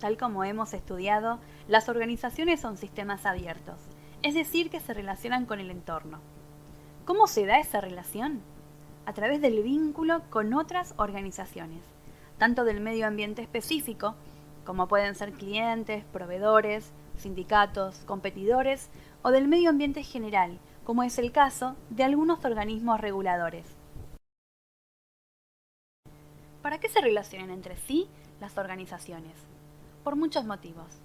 tal como hemos estudiado, las organizaciones son sistemas abiertos, es decir, que se relacionan con el entorno. ¿Cómo se da esa relación? A través del vínculo con otras organizaciones, tanto del medio ambiente específico, como pueden ser clientes, proveedores, sindicatos, competidores, o del medio ambiente general, como es el caso de algunos organismos reguladores. ¿Para qué se relacionan entre sí las organizaciones? Por muchos motivos.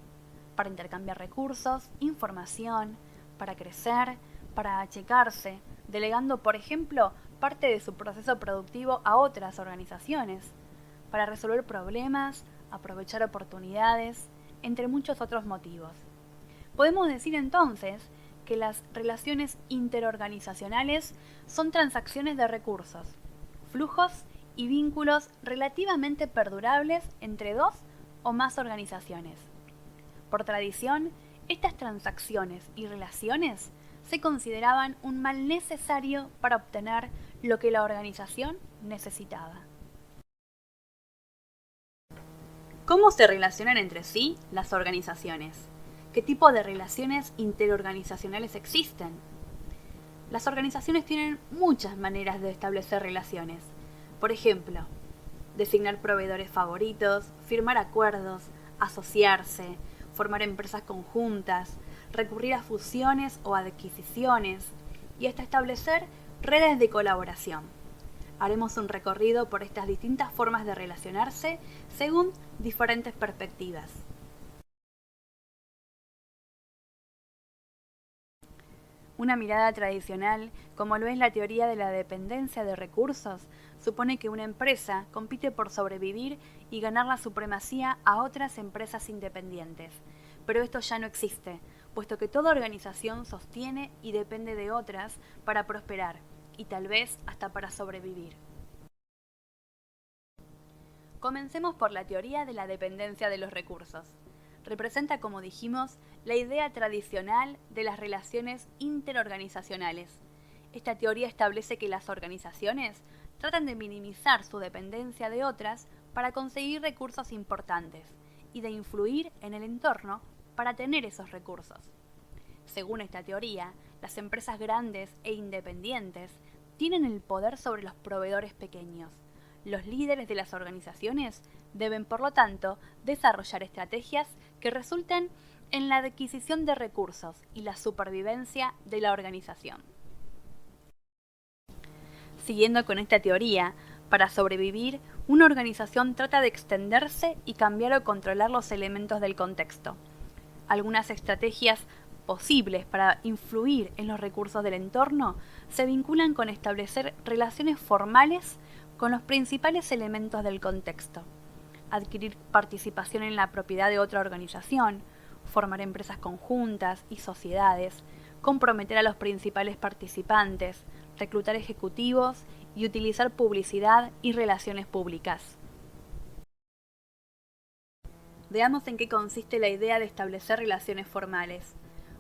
Para intercambiar recursos, información, para crecer, para achicarse, delegando, por ejemplo, parte de su proceso productivo a otras organizaciones, para resolver problemas, aprovechar oportunidades, entre muchos otros motivos. Podemos decir entonces que las relaciones interorganizacionales son transacciones de recursos, flujos y vínculos relativamente perdurables entre dos o más organizaciones. Por tradición, estas transacciones y relaciones se consideraban un mal necesario para obtener lo que la organización necesitaba. ¿Cómo se relacionan entre sí las organizaciones? ¿Qué tipo de relaciones interorganizacionales existen? Las organizaciones tienen muchas maneras de establecer relaciones. Por ejemplo, designar proveedores favoritos, firmar acuerdos, asociarse, formar empresas conjuntas, recurrir a fusiones o adquisiciones y hasta establecer redes de colaboración. Haremos un recorrido por estas distintas formas de relacionarse según diferentes perspectivas. Una mirada tradicional, como lo es la teoría de la dependencia de recursos, supone que una empresa compite por sobrevivir y ganar la supremacía a otras empresas independientes. Pero esto ya no existe, puesto que toda organización sostiene y depende de otras para prosperar, y tal vez hasta para sobrevivir. Comencemos por la teoría de la dependencia de los recursos. Representa, como dijimos, la idea tradicional de las relaciones interorganizacionales. Esta teoría establece que las organizaciones tratan de minimizar su dependencia de otras para conseguir recursos importantes y de influir en el entorno para tener esos recursos. Según esta teoría, las empresas grandes e independientes tienen el poder sobre los proveedores pequeños. Los líderes de las organizaciones deben, por lo tanto, desarrollar estrategias que resulten en la adquisición de recursos y la supervivencia de la organización. Siguiendo con esta teoría, para sobrevivir, una organización trata de extenderse y cambiar o controlar los elementos del contexto. Algunas estrategias posibles para influir en los recursos del entorno se vinculan con establecer relaciones formales con los principales elementos del contexto, adquirir participación en la propiedad de otra organización, formar empresas conjuntas y sociedades, comprometer a los principales participantes, reclutar ejecutivos y utilizar publicidad y relaciones públicas. Veamos en qué consiste la idea de establecer relaciones formales.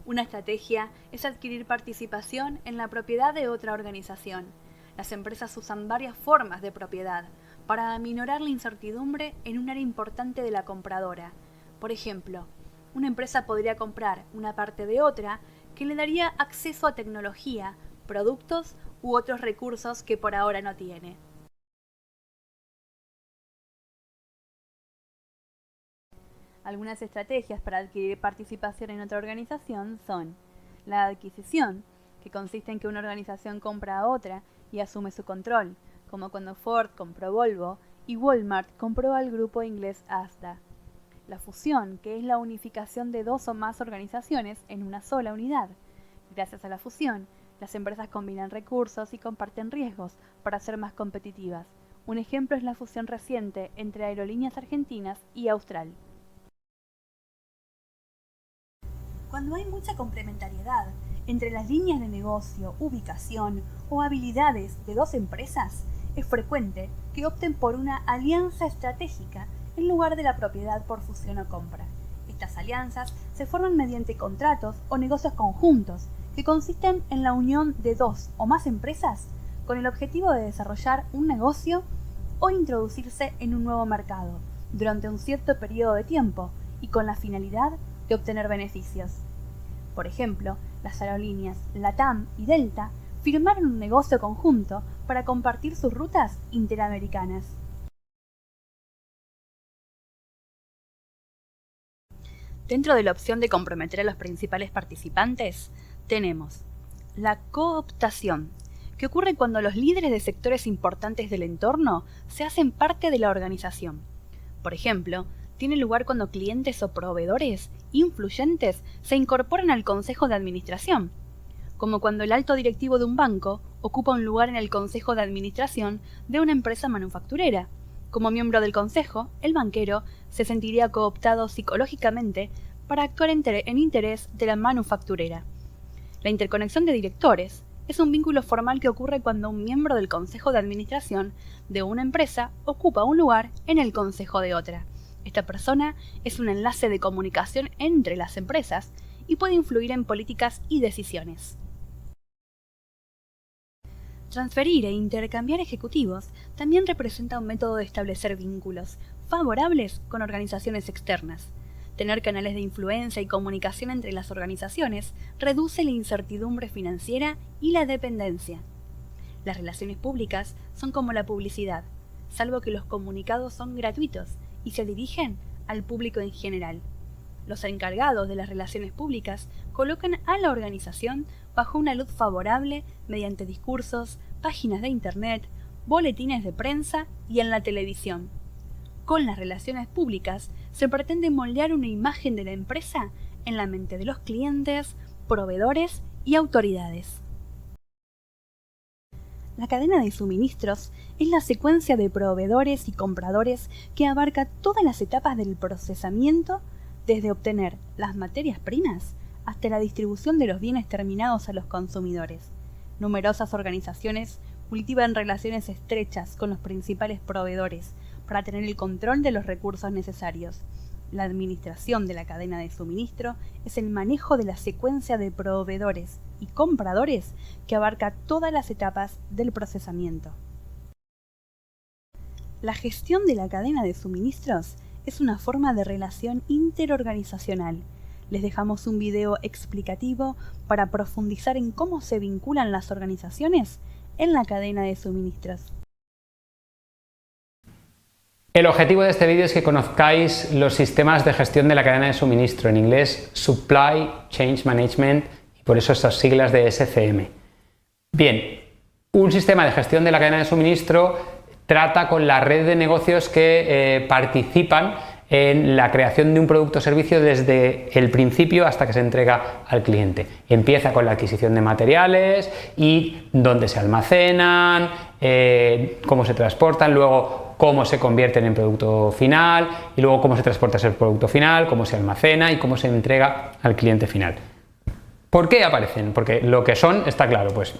Una estrategia es adquirir participación en la propiedad de otra organización. Las empresas usan varias formas de propiedad para aminorar la incertidumbre en un área importante de la compradora. Por ejemplo, una empresa podría comprar una parte de otra que le daría acceso a tecnología, productos u otros recursos que por ahora no tiene. Algunas estrategias para adquirir participación en otra organización son la adquisición, que consiste en que una organización compra a otra y asume su control, como cuando Ford compró Volvo y Walmart compró al grupo inglés Asda. La fusión, que es la unificación de dos o más organizaciones en una sola unidad. Gracias a la fusión, las empresas combinan recursos y comparten riesgos para ser más competitivas. Un ejemplo es la fusión reciente entre Aerolíneas Argentinas y Austral. Cuando hay mucha complementariedad entre las líneas de negocio, ubicación o habilidades de dos empresas, es frecuente que opten por una alianza estratégica en lugar de la propiedad por fusión o compra. Estas alianzas se forman mediante contratos o negocios conjuntos que consisten en la unión de dos o más empresas con el objetivo de desarrollar un negocio o introducirse en un nuevo mercado durante un cierto periodo de tiempo y con la finalidad de obtener beneficios. Por ejemplo, las aerolíneas LATAM y Delta firmaron un negocio conjunto para compartir sus rutas interamericanas. Dentro de la opción de comprometer a los principales participantes, tenemos la cooptación, que ocurre cuando los líderes de sectores importantes del entorno se hacen parte de la organización. Por ejemplo, tiene lugar cuando clientes o proveedores influyentes se incorporan al consejo de administración, como cuando el alto directivo de un banco ocupa un lugar en el consejo de administración de una empresa manufacturera. Como miembro del consejo, el banquero se sentiría cooptado psicológicamente para actuar en interés de la manufacturera. La interconexión de directores es un vínculo formal que ocurre cuando un miembro del consejo de administración de una empresa ocupa un lugar en el consejo de otra. Esta persona es un enlace de comunicación entre las empresas y puede influir en políticas y decisiones. Transferir e intercambiar ejecutivos también representa un método de establecer vínculos favorables con organizaciones externas. Tener canales de influencia y comunicación entre las organizaciones reduce la incertidumbre financiera y la dependencia. Las relaciones públicas son como la publicidad, salvo que los comunicados son gratuitos y se dirigen al público en general. Los encargados de las relaciones públicas colocan a la organización bajo una luz favorable mediante discursos, páginas de internet, boletines de prensa y en la televisión. Con las relaciones públicas se pretende moldear una imagen de la empresa en la mente de los clientes, proveedores y autoridades. La cadena de suministros es la secuencia de proveedores y compradores que abarca todas las etapas del procesamiento, desde obtener las materias primas hasta la distribución de los bienes terminados a los consumidores. Numerosas organizaciones cultivan relaciones estrechas con los principales proveedores para tener el control de los recursos necesarios. La administración de la cadena de suministro es el manejo de la secuencia de proveedores y compradores que abarca todas las etapas del procesamiento. La gestión de la cadena de suministros es una forma de relación interorganizacional. Les dejamos un video explicativo para profundizar en cómo se vinculan las organizaciones en la cadena de suministros. El objetivo de este vídeo es que conozcáis los sistemas de gestión de la cadena de suministro, en inglés Supply Chain Management, y por eso estas siglas de SCM. Bien, un sistema de gestión de la cadena de suministro trata con la red de negocios que participan en la creación de un producto o servicio desde el principio hasta que se entrega al cliente. Empieza con la adquisición de materiales y dónde se almacenan, cómo se transportan, luego cómo se convierten en producto final y luego cómo se transporta ese producto final, cómo se almacena y cómo se entrega al cliente final. ¿Por qué aparecen? Porque lo que son está claro, pues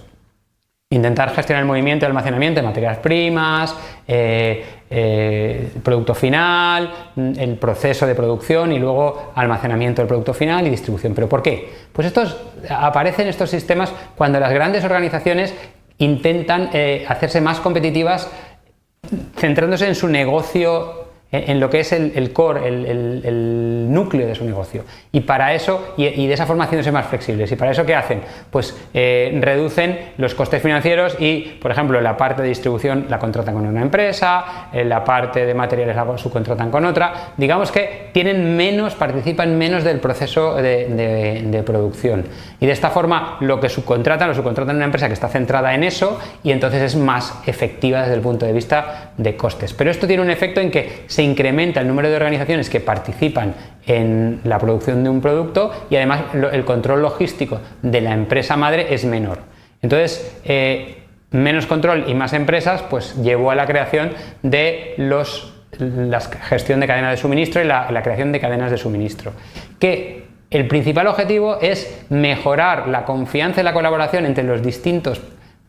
intentar gestionar el movimiento y almacenamiento de materias primas, producto final, el proceso de producción y luego almacenamiento del producto final y distribución. ¿Pero por qué? Pues aparecen estos sistemas cuando las grandes organizaciones intentan hacerse más competitivas centrándose en su negocio, en lo que es el core, el núcleo de su negocio. Y para eso, y de esa forma haciéndose más flexibles. ¿Y para eso qué hacen? Pues reducen los costes financieros y, por ejemplo, la parte de distribución la contratan con una empresa, la parte de materiales la subcontratan con otra. Digamos que participan menos del proceso de producción. Y de esta forma lo subcontratan en una empresa que está centrada en eso y entonces es más efectiva desde el punto de vista de costes. Pero esto tiene un efecto en que se incrementa el número de organizaciones que participan en la producción de un producto y además el control logístico de la empresa madre es menor. Entonces, menos control y más empresas pues llevó a la creación de la gestión de cadena de suministro y la creación de cadenas de suministro. Que el principal objetivo es mejorar la confianza y la colaboración entre los distintos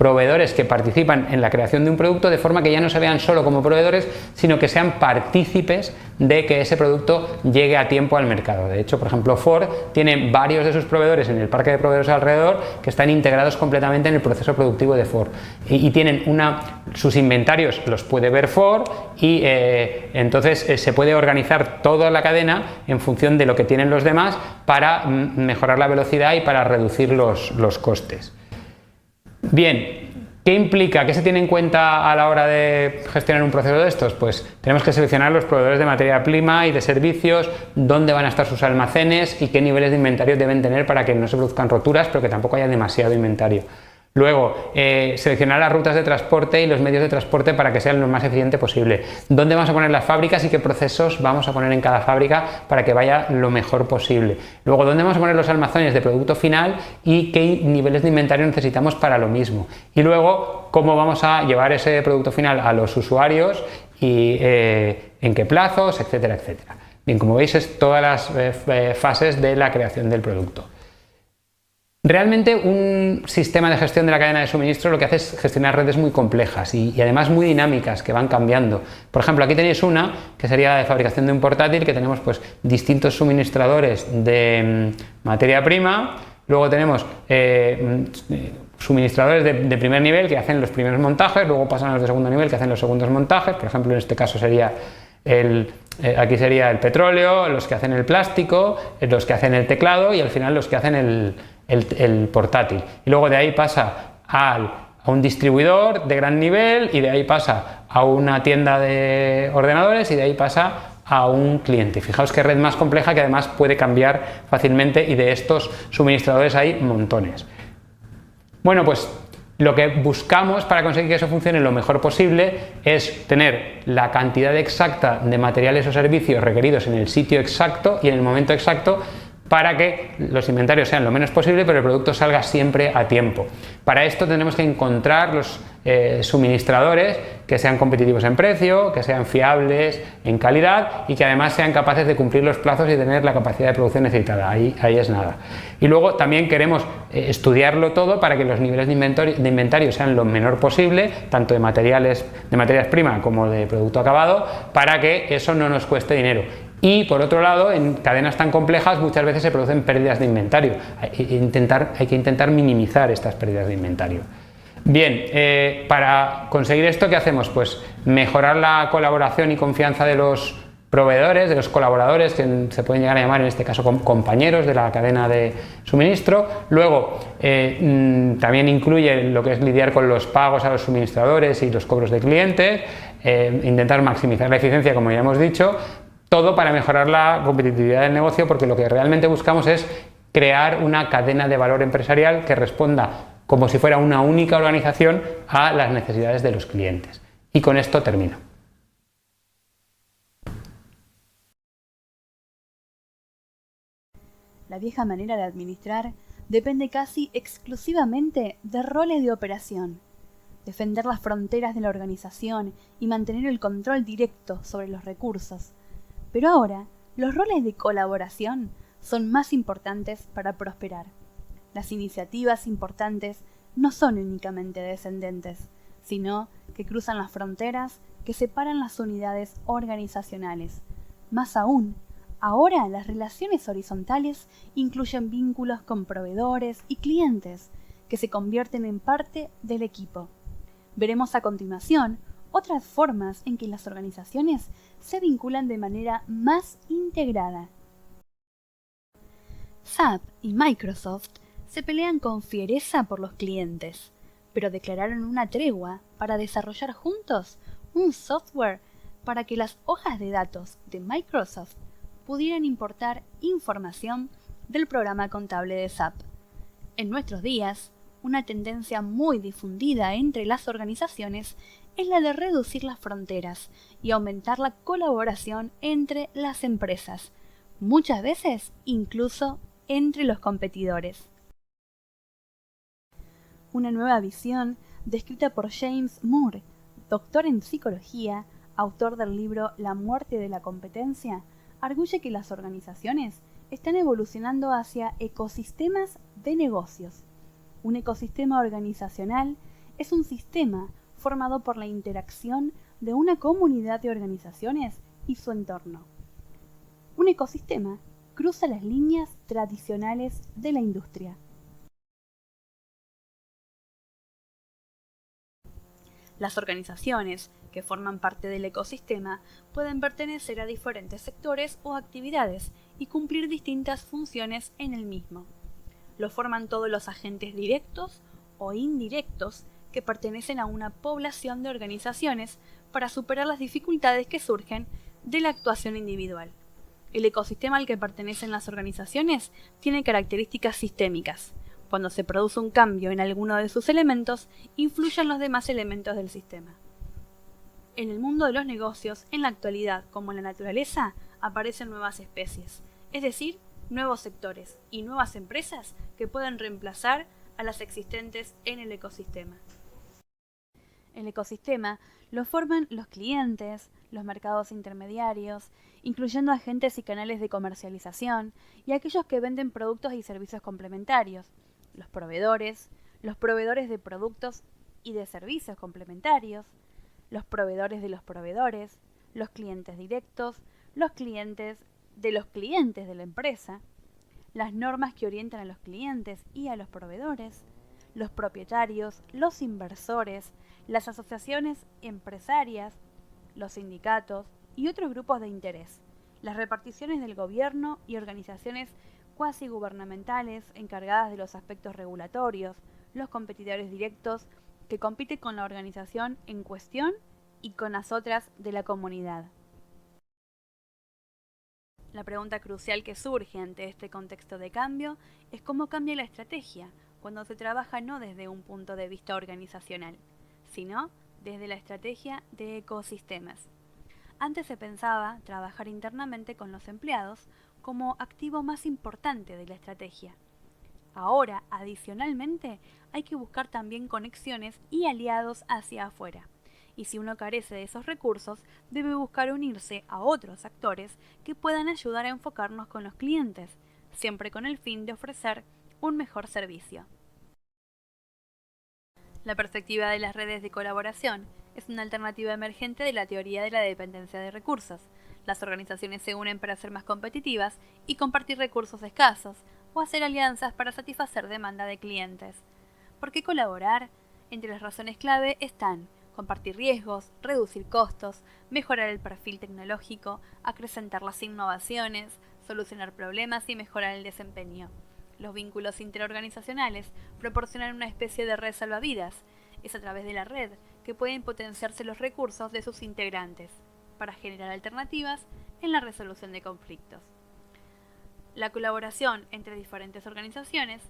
proveedores que participan en la creación de un producto, de forma que ya no se vean solo como proveedores, sino que sean partícipes de que ese producto llegue a tiempo al mercado. De hecho, por ejemplo, Ford tiene varios de sus proveedores en el parque de proveedores alrededor que están integrados completamente en el proceso productivo de Ford y tienen sus inventarios los puede ver Ford y entonces se puede organizar toda la cadena en función de lo que tienen los demás para mejorar la velocidad y para reducir los costes. Bien, ¿qué implica? ¿Qué se tiene en cuenta a la hora de gestionar un proceso de estos? Pues tenemos que seleccionar los proveedores de materia prima y de servicios, dónde van a estar sus almacenes y qué niveles de inventario deben tener para que no se produzcan roturas, pero que tampoco haya demasiado inventario. Luego, seleccionar las rutas de transporte y los medios de transporte para que sean lo más eficiente posible. ¿Dónde vamos a poner las fábricas y qué procesos vamos a poner en cada fábrica para que vaya lo mejor posible? Luego, ¿dónde vamos a poner los almacenes de producto final y qué niveles de inventario necesitamos para lo mismo? Y luego, ¿cómo vamos a llevar ese producto final a los usuarios y en qué plazos, etcétera, etcétera? Bien, como veis, es todas las fases de la creación del producto. Realmente un sistema de gestión de la cadena de suministro lo que hace es gestionar redes muy complejas y además muy dinámicas que van cambiando. Por ejemplo, aquí tenéis una que sería de fabricación de un portátil, que tenemos pues distintos suministradores de materia prima, luego tenemos suministradores de primer nivel que hacen los primeros montajes, luego pasan a los de segundo nivel que hacen los segundos montajes. Por ejemplo, en este caso sería aquí sería el petróleo, los que hacen el plástico, los que hacen el teclado y al final los que hacen el portátil. Y luego de ahí pasa a un distribuidor de gran nivel y de ahí pasa a una tienda de ordenadores y de ahí pasa a un cliente. Fijaos qué red más compleja que además puede cambiar fácilmente y de estos suministradores hay montones. Bueno, pues lo que buscamos para conseguir que eso funcione lo mejor posible es tener la cantidad exacta de materiales o servicios requeridos en el sitio exacto y en el momento exacto para que los inventarios sean lo menos posible, pero el producto salga siempre a tiempo. Para esto tenemos que encontrar los suministradores que sean competitivos en precio, que sean fiables en calidad y que además sean capaces de cumplir los plazos y tener la capacidad de producción necesitada. Ahí es nada. Y luego también queremos estudiarlo todo para que los niveles de inventario sean lo menor posible, tanto de materias primas como de producto acabado, para que eso no nos cueste dinero. Y por otro lado, en cadenas tan complejas muchas veces se producen pérdidas de inventario. Hay que intentar minimizar estas pérdidas de inventario. Bien, para conseguir esto, ¿qué hacemos? Pues mejorar la colaboración y confianza de los proveedores, de los colaboradores, que se pueden llegar a llamar en este caso compañeros de la cadena de suministro. Luego, también incluye lo que es lidiar con los pagos a los suministradores y los cobros de clientes, intentar maximizar la eficiencia, como ya hemos dicho. Todo para mejorar la competitividad del negocio, porque lo que realmente buscamos es crear una cadena de valor empresarial que responda como si fuera una única organización a las necesidades de los clientes. Y con esto termino. La vieja manera de administrar depende casi exclusivamente de roles de operación. Defender las fronteras de la organización y mantener el control directo sobre los recursos. Pero ahora, los roles de colaboración son más importantes para prosperar. Las iniciativas importantes no son únicamente descendentes, sino que cruzan las fronteras que separan las unidades organizacionales. Más aún, ahora las relaciones horizontales incluyen vínculos con proveedores y clientes que se convierten en parte del equipo. Veremos a continuación otras formas en que las organizaciones se vinculan de manera más integrada. SAP y Microsoft se pelean con fiereza por los clientes, pero declararon una tregua para desarrollar juntos un software para que las hojas de datos de Microsoft pudieran importar información del programa contable de SAP. En nuestros días, una tendencia muy difundida entre las organizaciones es la de reducir las fronteras y aumentar la colaboración entre las empresas, muchas veces incluso entre los competidores. Una nueva visión descrita por James Moore, doctor en psicología, autor del libro La muerte de la competencia, arguye que las organizaciones están evolucionando hacia ecosistemas de negocios. Un ecosistema organizacional es un sistema formado por la interacción de una comunidad de organizaciones y su entorno. Un ecosistema cruza las líneas tradicionales de la industria. Las organizaciones que forman parte del ecosistema pueden pertenecer a diferentes sectores o actividades y cumplir distintas funciones en el mismo. Lo forman todos los agentes directos o indirectos que pertenecen a una población de organizaciones para superar las dificultades que surgen de la actuación individual. El ecosistema al que pertenecen las organizaciones tiene características sistémicas. Cuando se produce un cambio en alguno de sus elementos, influyen los demás elementos del sistema. En el mundo de los negocios, en la actualidad como en la naturaleza, aparecen nuevas especies, es decir, nuevos sectores y nuevas empresas que pueden reemplazar a las existentes en el ecosistema. El ecosistema lo forman los clientes, los mercados intermediarios, incluyendo agentes y canales de comercialización, y aquellos que venden productos y servicios complementarios, los proveedores de productos y de servicios complementarios, los proveedores de los proveedores, los clientes directos, los clientes de la empresa, las normas que orientan a los clientes y a los proveedores, los propietarios, los inversores, las asociaciones empresarias, los sindicatos y otros grupos de interés, las reparticiones del gobierno y organizaciones cuasi gubernamentales encargadas de los aspectos regulatorios, los competidores directos que compiten con la organización en cuestión y con las otras de la comunidad. La pregunta crucial que surge ante este contexto de cambio es cómo cambia la estrategia cuando se trabaja no desde un punto de vista organizacional, sino desde la estrategia de ecosistemas. Antes se pensaba trabajar internamente con los empleados como activo más importante de la estrategia. Ahora, adicionalmente, hay que buscar también conexiones y aliados hacia afuera. Y si uno carece de esos recursos, debe buscar unirse a otros actores que puedan ayudar a enfocarnos con los clientes, siempre con el fin de ofrecer un mejor servicio. La perspectiva de las redes de colaboración es una alternativa emergente de la teoría de la dependencia de recursos. Las organizaciones se unen para ser más competitivas y compartir recursos escasos, o hacer alianzas para satisfacer demanda de clientes. ¿Por qué colaborar? Entre las razones clave están compartir riesgos, reducir costos, mejorar el perfil tecnológico, acrecentar las innovaciones, solucionar problemas y mejorar el desempeño. Los vínculos interorganizacionales proporcionan una especie de red salvavidas. Es a través de la red que pueden potenciarse los recursos de sus integrantes para generar alternativas en la resolución de conflictos. La colaboración entre diferentes organizaciones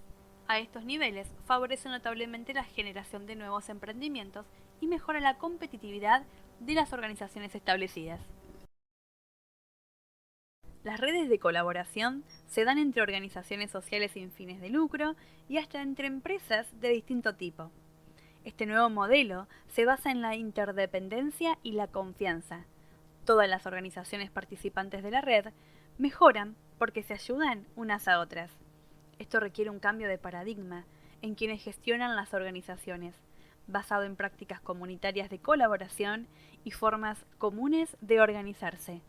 a estos niveles favorece notablemente la generación de nuevos emprendimientos y mejora la competitividad de las organizaciones establecidas. Las redes de colaboración se dan entre organizaciones sociales sin fines de lucro y hasta entre empresas de distinto tipo. Este nuevo modelo se basa en la interdependencia y la confianza. Todas las organizaciones participantes de la red mejoran porque se ayudan unas a otras. Esto requiere un cambio de paradigma en quienes gestionan las organizaciones, basado en prácticas comunitarias de colaboración y formas comunes de organizarse.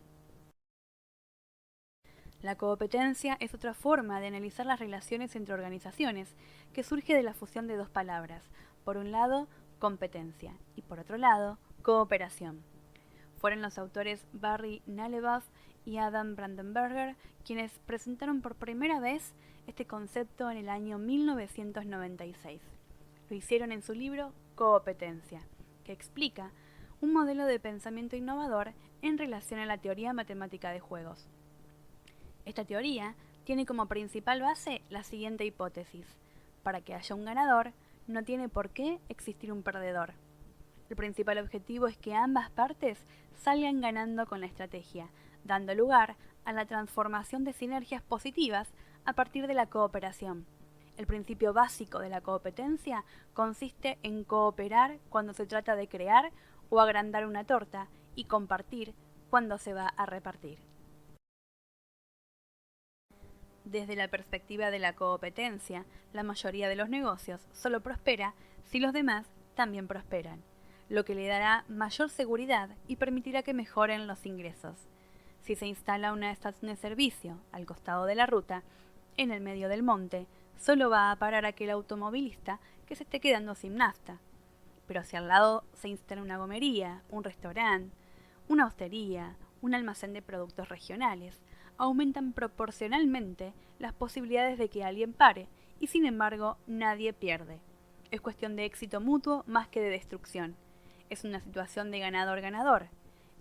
La competencia es otra forma de analizar las relaciones entre organizaciones, que surge de la fusión de dos palabras, por un lado, competencia, y por otro lado, cooperación. Fueron los autores Barry Nalebuff y Adam Brandenberger quienes presentaron por primera vez este concepto en el año 1996. Lo hicieron en su libro Competencia, que explica un modelo de pensamiento innovador en relación a la teoría matemática de juegos. Esta teoría tiene como principal base la siguiente hipótesis: para que haya un ganador, no tiene por qué existir un perdedor. El principal objetivo es que ambas partes salgan ganando con la estrategia, dando lugar a la transformación de sinergias positivas a partir de la cooperación. El principio básico de la competencia consiste en cooperar cuando se trata de crear o agrandar una torta y compartir cuando se va a repartir. Desde la perspectiva de la competencia, la mayoría de los negocios solo prospera si los demás también prosperan, lo que le dará mayor seguridad y permitirá que mejoren los ingresos. Si se instala una estación de servicio al costado de la ruta, en el medio del monte, solo va a parar aquel automovilista que se esté quedando sin nafta. Pero si al lado se instala una gomería, un restaurante, una hostería, un almacén de productos regionales, aumentan proporcionalmente las posibilidades de que alguien pare y sin embargo nadie pierde. Es cuestión de éxito mutuo más que de destrucción. Es una situación de ganador-ganador.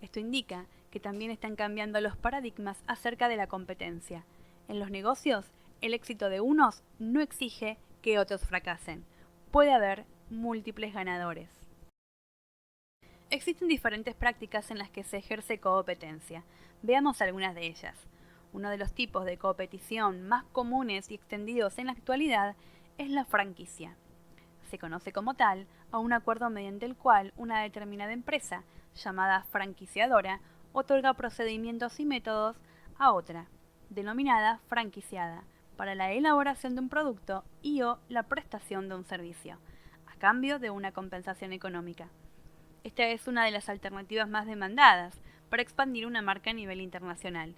Esto indica que también están cambiando los paradigmas acerca de la competencia. En los negocios, el éxito de unos no exige que otros fracasen. Puede haber múltiples ganadores. Existen diferentes prácticas en las que se ejerce competencia. Veamos algunas de ellas. Uno de los tipos de competición más comunes y extendidos en la actualidad es la franquicia. Se conoce como tal a un acuerdo mediante el cual una determinada empresa, llamada franquiciadora, otorga procedimientos y métodos a otra, denominada franquiciada, para la elaboración de un producto y o la prestación de un servicio, a cambio de una compensación económica. Esta es una de las alternativas más demandadas para expandir una marca a nivel internacional.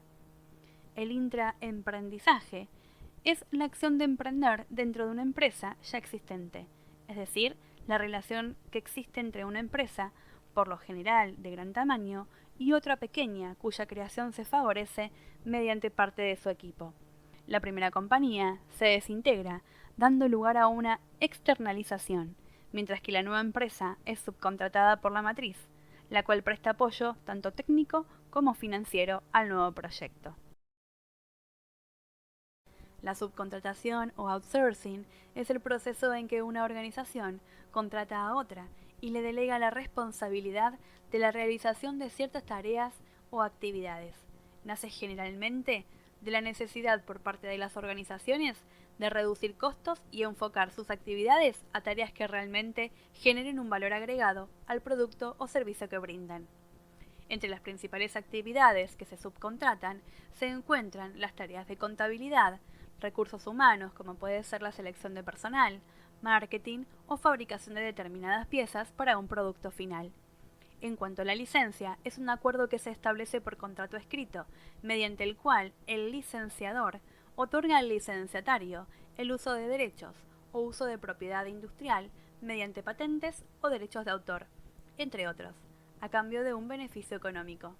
El intraemprendizaje es la acción de emprender dentro de una empresa ya existente, es decir, la relación que existe entre una empresa, por lo general de gran tamaño, y otra pequeña cuya creación se favorece mediante parte de su equipo. La primera compañía se desintegra, dando lugar a una externalización, mientras que la nueva empresa es subcontratada por la matriz, la cual presta apoyo tanto técnico como financiero al nuevo proyecto. La subcontratación o outsourcing es el proceso en que una organización contrata a otra y le delega la responsabilidad de la realización de ciertas tareas o actividades. Nace generalmente de la necesidad por parte de las organizaciones de reducir costos y enfocar sus actividades a tareas que realmente generen un valor agregado al producto o servicio que brindan. Entre las principales actividades que se subcontratan se encuentran las tareas de contabilidad, recursos humanos como puede ser la selección de personal, marketing o fabricación de determinadas piezas para un producto final. En cuanto a la licencia, es un acuerdo que se establece por contrato escrito, mediante el cual el licenciador otorga al licenciatario el uso de derechos o uso de propiedad industrial mediante patentes o derechos de autor, entre otros, a cambio de un beneficio económico.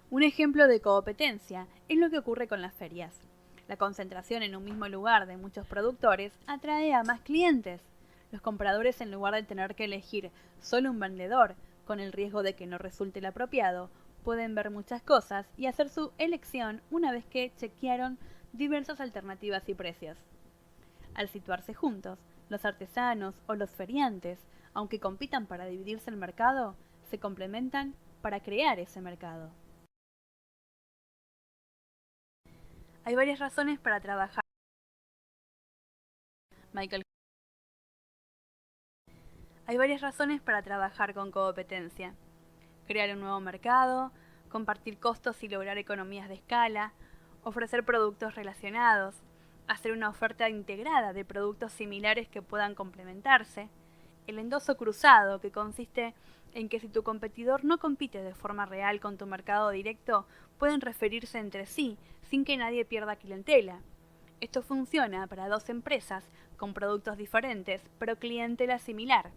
Un ejemplo de competencia es lo que ocurre con las ferias. La concentración en un mismo lugar de muchos productores atrae a más clientes. Los compradores, en lugar de tener que elegir solo un vendedor, con el riesgo de que no resulte el apropiado, pueden ver muchas cosas y hacer su elección una vez que chequearon diversas alternativas y precios. Al situarse juntos, los artesanos o los feriantes, aunque compitan para dividirse el mercado, se complementan para crear ese mercado. Hay varias razones para trabajar. Hay varias razones para trabajar con competencia. Crear un nuevo mercado, compartir costos y lograr economías de escala, ofrecer productos relacionados, hacer una oferta integrada de productos similares que puedan complementarse, el endoso cruzado, que consiste en que si tu competidor no compite de forma real con tu mercado directo, pueden referirse entre sí sin que nadie pierda clientela. Esto funciona para dos empresas con productos diferentes, pero clientela similar,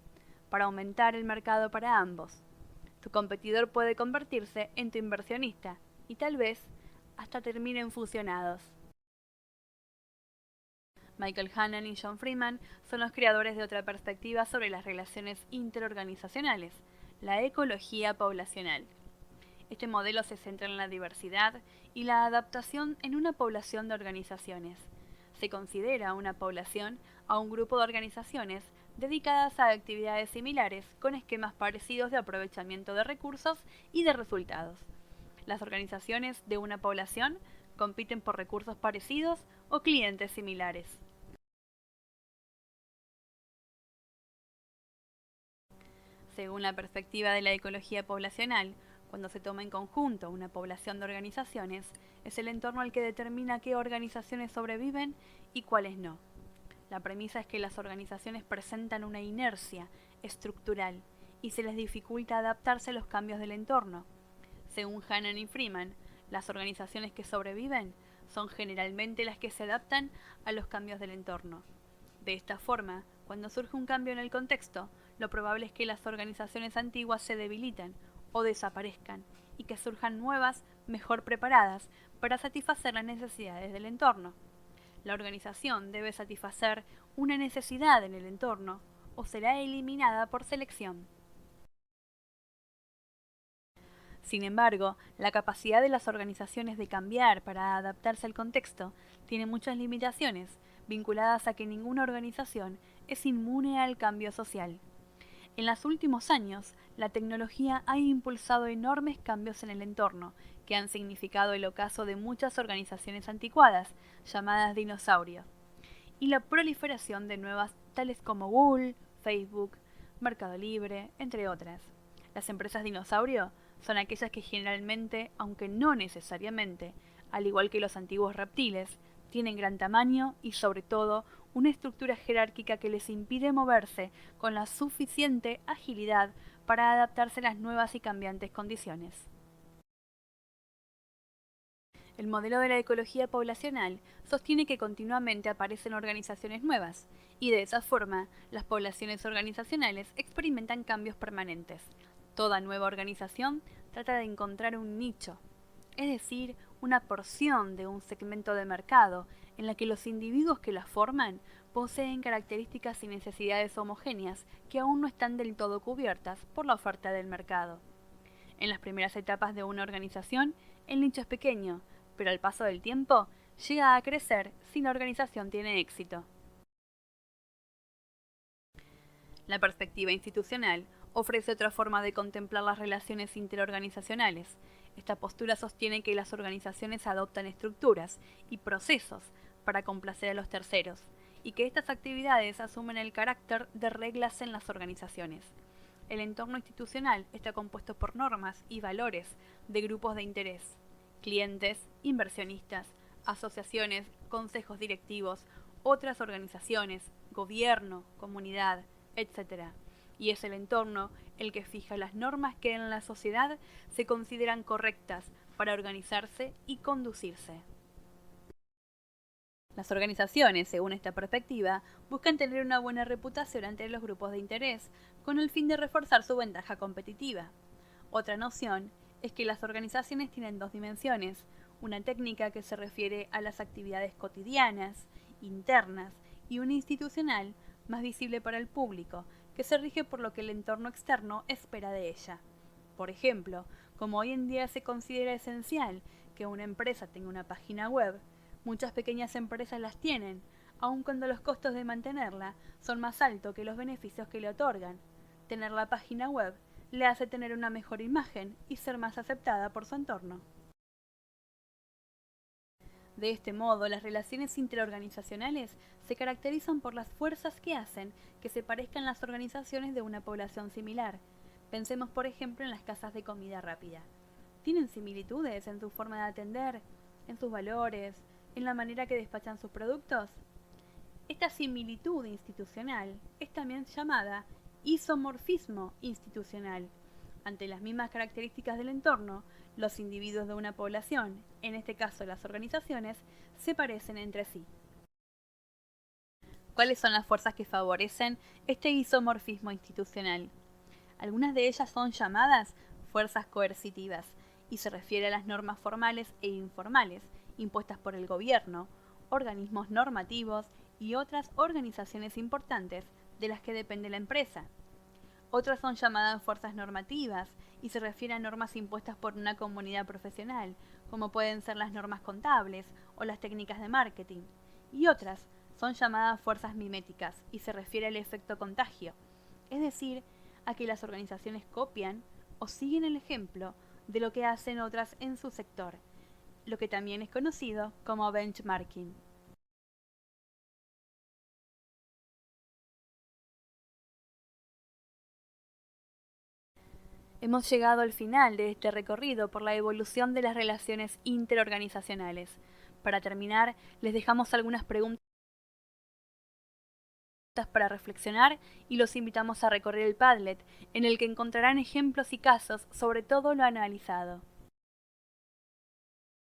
para aumentar el mercado para ambos. Tu competidor puede convertirse en tu inversionista y tal vez hasta terminen fusionados. Michael Hannan y John Freeman son los creadores de otra perspectiva sobre las relaciones interorganizacionales, la ecología poblacional. Este modelo se centra en la diversidad y la adaptación en una población de organizaciones. Se considera una población a un grupo de organizaciones dedicadas a actividades similares con esquemas parecidos de aprovechamiento de recursos y de resultados. Las organizaciones de una población compiten por recursos parecidos o clientes similares. Según la perspectiva de la ecología poblacional, cuando se toma en conjunto una población de organizaciones, es el entorno el que determina qué organizaciones sobreviven y cuáles no. La premisa es que las organizaciones presentan una inercia estructural y se les dificulta adaptarse a los cambios del entorno. Según Hannan y Freeman, las organizaciones que sobreviven son generalmente las que se adaptan a los cambios del entorno. De esta forma, cuando surge un cambio en el contexto, lo probable es que las organizaciones antiguas se debiliten o desaparezcan y que surjan nuevas, mejor preparadas para satisfacer las necesidades del entorno. La organización debe satisfacer una necesidad en el entorno o será eliminada por selección. Sin embargo, la capacidad de las organizaciones de cambiar para adaptarse al contexto tiene muchas limitaciones, vinculadas a que ninguna organización es inmune al cambio social. En los últimos años, la tecnología ha impulsado enormes cambios en el entorno, que han significado el ocaso de muchas organizaciones anticuadas, llamadas dinosaurios, y la proliferación de nuevas tales como Google, Facebook, Mercado Libre, entre otras. Las empresas dinosaurio son aquellas que generalmente, aunque no necesariamente, al igual que los antiguos reptiles, tienen gran tamaño y sobre todo una estructura jerárquica que les impide moverse con la suficiente agilidad para adaptarse a las nuevas y cambiantes condiciones. El modelo de la ecología poblacional sostiene que continuamente aparecen organizaciones nuevas, y de esa forma las poblaciones organizacionales experimentan cambios permanentes. Toda nueva organización trata de encontrar un nicho, es decir, una porción de un segmento de mercado en la que los individuos que la forman poseen características y necesidades homogéneas que aún no están del todo cubiertas por la oferta del mercado. En las primeras etapas de una organización, el nicho es pequeño, pero al paso del tiempo llega a crecer si la organización tiene éxito. La perspectiva institucional ofrece otra forma de contemplar las relaciones interorganizacionales. Esta postura sostiene que las organizaciones adoptan estructuras y procesos para complacer a los terceros, y que estas actividades asumen el carácter de reglas en las organizaciones. El entorno institucional está compuesto por normas y valores de grupos de interés, clientes, inversionistas, asociaciones, consejos directivos, otras organizaciones, gobierno, comunidad, etc. Y es el entorno el que fija las normas que en la sociedad se consideran correctas para organizarse y conducirse. Las organizaciones, según esta perspectiva, buscan tener una buena reputación ante los grupos de interés, con el fin de reforzar su ventaja competitiva. Otra noción es que las organizaciones tienen dos dimensiones, una técnica que se refiere a las actividades cotidianas, internas, y una institucional, más visible para el público, que se rige por lo que el entorno externo espera de ella. Por ejemplo, como hoy en día se considera esencial que una empresa tenga una página web, muchas pequeñas empresas las tienen, aun cuando los costos de mantenerla son más altos que los beneficios que le otorgan. Tener la página web le hace tener una mejor imagen y ser más aceptada por su entorno. De este modo, las relaciones interorganizacionales se caracterizan por las fuerzas que hacen que se parezcan las organizaciones de una población similar. Pensemos, por ejemplo, en las casas de comida rápida. ¿Tienen similitudes en su forma de atender, en sus valores, en la manera que despachan sus productos? Esta similitud institucional es también llamada isomorfismo institucional. Ante las mismas características del entorno, los individuos de una población, en este caso las organizaciones, se parecen entre sí. ¿Cuáles son las fuerzas que favorecen este isomorfismo institucional? Algunas de ellas son llamadas fuerzas coercitivas y se refiere a las normas formales e informales impuestas por el gobierno, organismos normativos y otras organizaciones importantes de las que depende la empresa. Otras son llamadas fuerzas normativas y se refiere a normas impuestas por una comunidad profesional, como pueden ser las normas contables o las técnicas de marketing. Y otras son llamadas fuerzas miméticas y se refiere al efecto contagio, es decir, a que las organizaciones copian o siguen el ejemplo de lo que hacen otras en su sector, lo que también es conocido como benchmarking. Hemos llegado al final de este recorrido por la evolución de las relaciones interorganizacionales. Para terminar, les dejamos algunas preguntas para reflexionar y los invitamos a recorrer el Padlet, en el que encontrarán ejemplos y casos sobre todo lo analizado.